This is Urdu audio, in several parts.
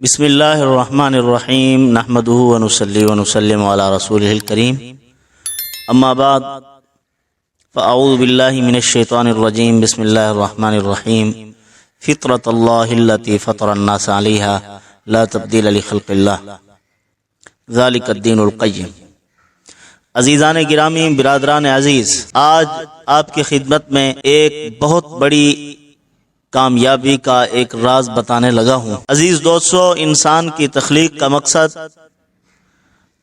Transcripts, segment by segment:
بسم اللہ الرحمن الرحیم نحمدہ ونصلی ونسلم علی رسولہ الکریم اما بعد فاعوذ باللہ من الشیطان الرجیم بسم اللہ الرحمن الرحیم فطرۃ اللہ التی فطر الناس علیہا لا تبدیل لخلق اللہ ذالک الدین القیم۔ عزیزان گرامی، برادران عزیز، آج آپ کی خدمت میں ایک بہت بڑی کامیابی کا ایک راز بتانے لگا ہوں۔ عزیز دوستو، انسان کی تخلیق کا مقصد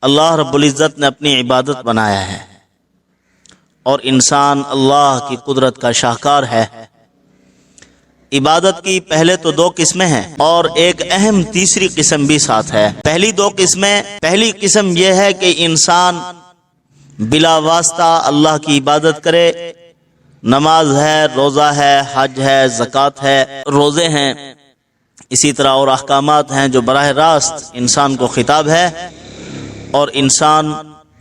اللہ رب العزت نے اپنی عبادت بنایا ہے، اور انسان اللہ کی قدرت کا شاہکار ہے۔ عبادت کی پہلے تو دو قسمیں ہیں اور ایک اہم تیسری قسم بھی ساتھ ہے۔ پہلی قسم یہ ہے کہ انسان بلا واسطہ اللہ کی عبادت کرے، نماز ہے، روزہ ہے، حج ہے، زکوٰۃ ہے، روزے ہیں، اسی طرح اور احکامات ہیں جو براہ راست انسان کو خطاب ہے اور انسان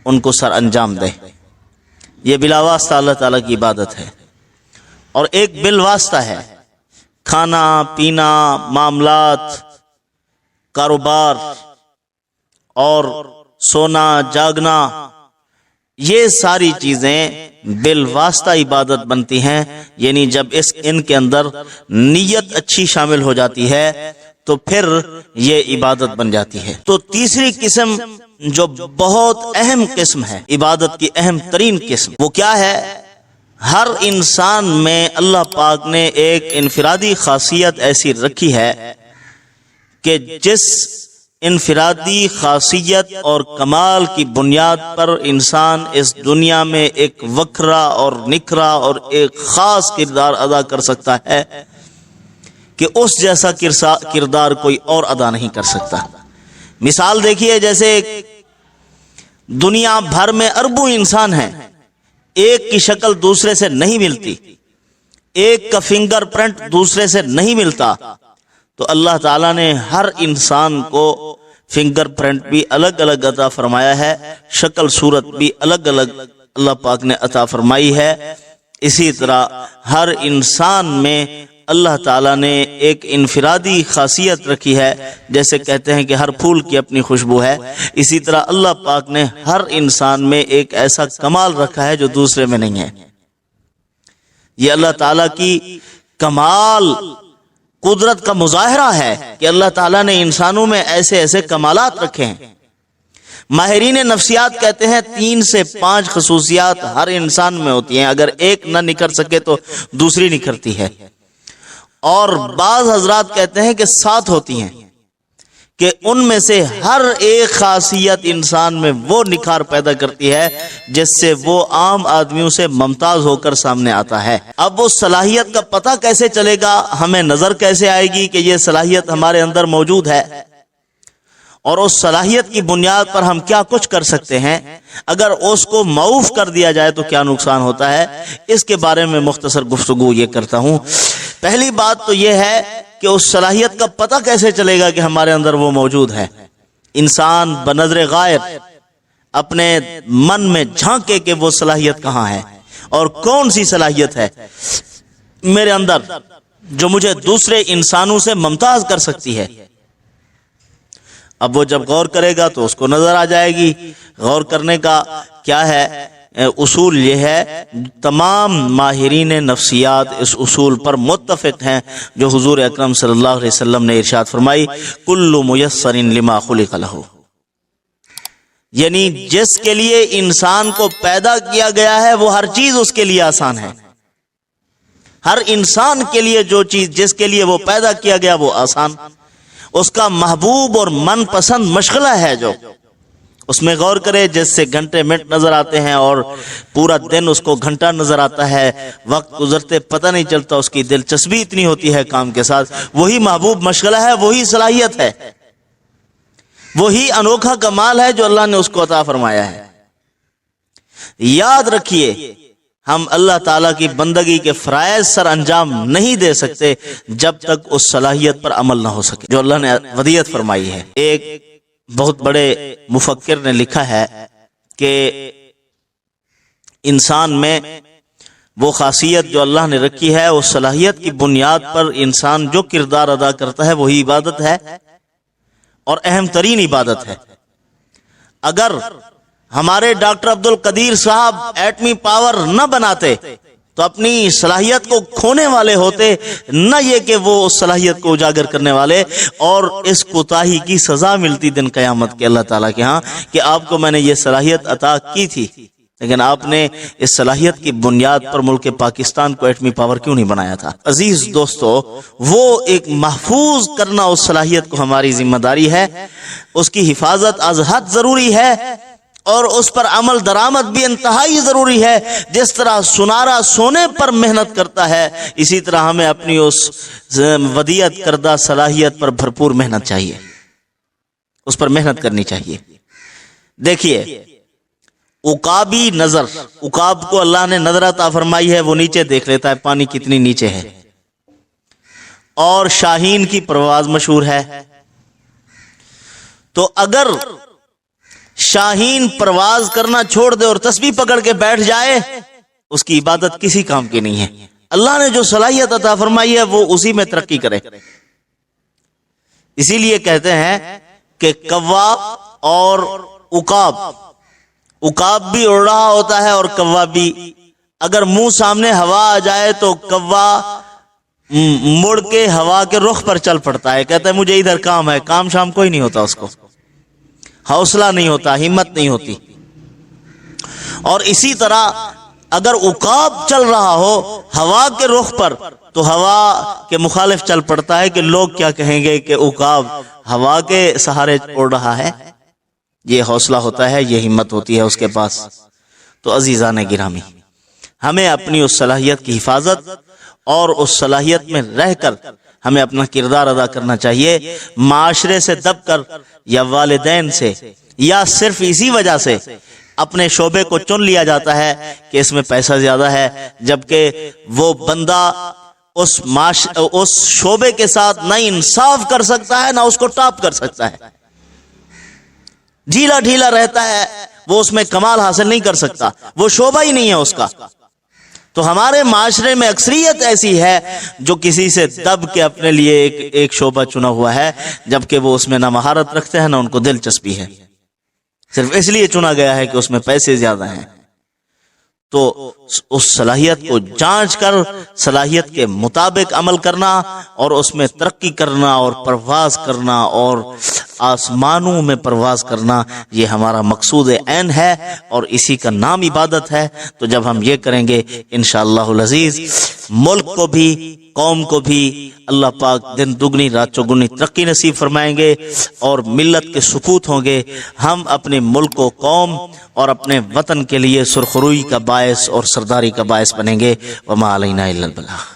ان کو سر انجام دے۔ یہ بلا واسطہ اللہ تعالیٰ کی عبادت ہے۔ اور ایک بالواسطہ ہے، کھانا پینا، معاملات، کاروبار اور سونا جاگنا، یہ ساری چیزیں بالواسطہ عبادت بنتی ہیں، یعنی جب ان کے اندر نیت اچھی شامل ہو جاتی ہے تو پھر یہ عبادت بن جاتی ہے۔ تو تیسری قسم جو بہت اہم قسم ہے، عبادت کی اہم ترین قسم، وہ کیا ہے؟ ہر انسان میں اللہ پاک نے ایک انفرادی خاصیت ایسی رکھی ہے کہ جس انفرادی خاصیت اور کمال کی بنیاد پر انسان اس دنیا میں ایک وکھرا اور نکھرا اور ایک خاص کردار ادا کر سکتا ہے کہ اس جیسا کردار کوئی اور ادا نہیں کر سکتا۔ مثال دیکھیے، جیسے دنیا بھر میں اربوں انسان ہیں، ایک کی شکل دوسرے سے نہیں ملتی، ایک کا فنگر پرنٹ دوسرے سے نہیں ملتا، تو اللہ تعالیٰ نے ہر انسان کو فنگر پرنٹ بھی الگ الگ عطا فرمایا ہے، شکل صورت بھی الگ الگ اللہ پاک نے عطا فرمائی ہے۔ اسی طرح ہر انسان میں اللہ تعالیٰ نے ایک انفرادی خاصیت رکھی ہے، جیسے کہتے ہیں کہ ہر پھول کی اپنی خوشبو ہے، اسی طرح اللہ پاک نے ہر انسان میں ایک ایسا کمال رکھا ہے جو دوسرے میں نہیں ہے۔ یہ اللہ تعالیٰ کی کمال قدرت کا مظاہرہ ہے کہ اللہ تعالیٰ نے انسانوں میں ایسے ایسے کمالات رکھے ہیں۔ ماہرین نفسیات کہتے ہیں 3 سے 5 خصوصیات ہر انسان میں ہوتی ہیں، اگر ایک نہ نکھر سکے تو دوسری نکھرتی ہے، اور بعض حضرات کہتے ہیں کہ 7 ہوتی ہیں، کہ ان میں سے ہر ایک خاصیت انسان میں وہ نکھار پیدا کرتی ہے جس سے وہ عام آدمیوں سے ممتاز ہو کر سامنے آتا ہے۔ اب وہ صلاحیت کا پتہ کیسے چلے گا، ہمیں نظر کیسے آئے گی کہ یہ صلاحیت ہمارے اندر موجود ہے، اور اس صلاحیت کی بنیاد پر ہم کیا کچھ کر سکتے ہیں؟ اگر اس کو معوف کر دیا جائے تو کیا نقصان ہوتا ہے؟ اس کے بارے میں مختصر گفتگو یہ کرتا ہوں۔ پہلی بات تو یہ ہے کہ اس صلاحیت کا پتہ کیسے چلے گا کہ ہمارے اندر وہ موجود ہے؟ انسان بنظر غائب اپنے من میں جھانکے کہ وہ صلاحیت کہاں ہے اور کون سی صلاحیت ہے میرے اندر جو مجھے دوسرے انسانوں سے ممتاز کر سکتی ہے۔ اب وہ جب غور کرے گا تو اس کو نظر آ جائے گی۔ غور کرنے کا کیا ہے اصول؟ یہ ہے، تمام ماہرین نفسیات اس اصول پر متفق ہیں جو حضور اکرم صلی اللہ علیہ وسلم نے ارشاد فرمائی، کل میسر لما خلق لہ، یعنی جس کے لیے انسان کو پیدا کیا گیا ہے وہ ہر چیز اس کے لیے آسان ہے۔ ہر انسان کے لیے جو چیز جس کے لیے وہ پیدا کیا گیا وہ آسان، اس کا محبوب اور من پسند مشغلہ ہے جو اس میں غور کرے، جس سے گھنٹے منٹ نظر آتے ہیں اور پورا دن اس کو گھنٹہ نظر آتا ہے، وقت گزرتے پتہ نہیں چلتا، اس کی دلچسپی اتنی ہوتی ہے کام کے ساتھ، وہی محبوب مشغلہ ہے، وہی صلاحیت ہے، وہی انوکھا کمال ہے جو اللہ نے اس کو عطا فرمایا ہے۔ یاد رکھیے، ہم اللہ تعالیٰ کی بندگی کے فرائض سر انجام نہیں دے سکتے جب تک اس صلاحیت پر عمل نہ ہو سکے جو اللہ نے ودیت فرمائی ہے۔ ایک بہت بڑے مفکر نے لکھا ہے کہ انسان میں وہ خاصیت جو اللہ نے رکھی ہے، اس صلاحیت کی بنیاد پر انسان جو کردار ادا کرتا ہے وہی عبادت ہے، اور اہم ترین عبادت ہے۔ اگر ہمارے ڈاکٹر عبد القدیر صاحب ایٹمی پاور نہ بناتے تو اپنی صلاحیت کو کھونے والے ہوتے، نہ یہ کہ وہ اس صلاحیت کو اجاگر کرنے والے، اور اس کوتاہی کی سزا ملتی دن قیامت کے اللہ تعالیٰ کے ہاں کہ آپ کو میں نے یہ صلاحیت عطا کی تھی، لیکن آپ نے اس صلاحیت کی بنیاد پر ملک پاکستان کو ایٹمی پاور کیوں نہیں بنایا تھا؟ عزیز دوستو، وہ ایک محفوظ کرنا اس صلاحیت کو ہماری ذمہ داری ہے، اس کی حفاظت از حد ضروری ہے، اور اس پر عمل درآمد بھی انتہائی ضروری ہے۔ جس طرح سنارا سونے پر محنت کرتا ہے، اسی طرح ہمیں اپنی اس ودیعت کردہ صلاحیت پر بھرپور محنت چاہیے، اس پر محنت کرنی چاہیے۔ دیکھیے، عقابی نظر، عقاب کو اللہ نے نظر عطا فرمائی ہے، وہ نیچے دیکھ لیتا ہے پانی کتنی نیچے ہے، اور شاہین کی پرواز مشہور ہے۔ تو اگر شاہین پرواز کرنا چھوڑ دے اور تسبیح پکڑ کے بیٹھ جائے، اس کی عبادت کسی کام کی نہیں ہے۔ اللہ نے جو صلاحیت عطا فرمائی ہے وہ اسی میں ترقی کرے۔ اسی لیے کہتے ہیں کہ کوا اور عقاب بھی اڑ رہا ہوتا ہے اور کوا بھی۔ اگر منہ سامنے ہوا آ جائے تو کوا مڑ کے ہوا کے رخ پر چل پڑتا ہے، کہتا ہے مجھے ادھر کام ہے، کام شام کوئی نہیں ہوتا، اس کو حوصلہ نہیں ہوتا، ہمت نہیں ہوتی۔ اور اسی طرح اگر عقاب چل رہا ہو ہوا کے رخ پر تو ہوا کے مخالف چل پڑتا ہے کہ لوگ کیا کہیں گے کہ عقاب ہوا کے سہارے اڑ رہا ہے۔ یہ حوصلہ ہوتا ہے، یہ ہمت ہوتی ہے اس کے پاس۔ تو عزیزان گرامی، ہمیں اپنی اس صلاحیت کی حفاظت اور اس صلاحیت میں رہ کر ہمیں اپنا کردار ادا کرنا چاہیے۔ معاشرے سے دب کر یا والدین سے یا صرف اسی وجہ سے اپنے شعبے کو چن لیا جاتا ہے کہ اس میں پیسہ زیادہ ہے، جبکہ وہ بندہ اس شعبے کے ساتھ نہ انصاف کر سکتا ہے نہ اس کو ٹاپ کر سکتا ہے، ڈھیلا ڈھیلا رہتا ہے، وہ اس میں کمال حاصل نہیں کر سکتا، وہ شعبہ ہی نہیں ہے اس کا۔ تو ہمارے معاشرے میں اکثریت ایسی ہے جو کسی سے دب کے اپنے لیے ایک شعبہ چنا ہوا ہے، جبکہ وہ اس میں نہ مہارت رکھتے ہیں نہ ان کو دلچسپی ہے، صرف اس لیے چنا گیا ہے کہ اس میں پیسے زیادہ ہیں۔ تو اس صلاحیت کو جانچ کر صلاحیت کے مطابق عمل کرنا اور اس میں ترقی کرنا اور پرواز کرنا اور آسمانوں میں پرواز کرنا، یہ ہمارا مقصود عین ہے اور اسی کا نام عبادت ہے۔ تو جب ہم یہ کریں گے انشاءاللہ العزیز، ملک کو بھی قوم کو بھی اللہ پاک دن دگنی رات چوگنی ترقی نصیب فرمائیں گے اور ملت کے سکوت ہوں گے۔ ہم اپنے ملک و قوم اور اپنے وطن کے لیے سرخروئی کا باعث اور سرداری کا باعث بنیں گے۔ وما علینا الا البلاغ۔